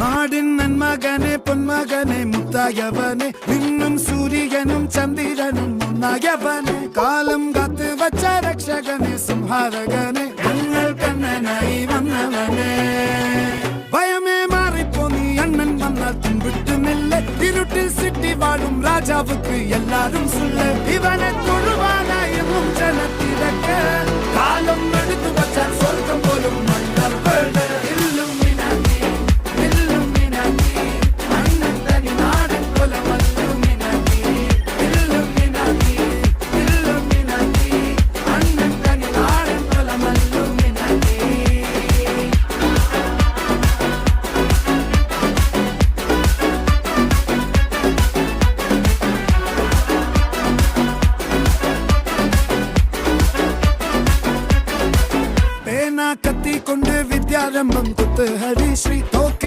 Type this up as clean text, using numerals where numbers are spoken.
നാടിൻ നന്മകനെ പൊന്മകനെ മുത്തായവനെ നിന്നും സൂര്യനും ചന്ദ്രനും ഒന്നായവനെ കാലം കാത്ത് വച്ച രക്ഷകനെ സംഹാരകനെ ഞങ്ങൾ കണ്ണനായി വന്നവനെ ഭയമേ മാറിപ്പോ നീ അണ്ണൻ വന്നാൽ തുമ്പിട്ടുമില്ല ഇരുട്ടിൽ സിറ്റി വാഴും രാജാവുക്ക് എല്ലാരും സുല്ല ഇവനെ തൊഴുവാനായും ജനത്തിരക്ക് കാലം എടുത്തു വച്ചാൽ സ്വർഗം പോലും കത്തി കൊണ്ട് വിദ്യാരംഭം കുത്ത് ഹരീശ്രീ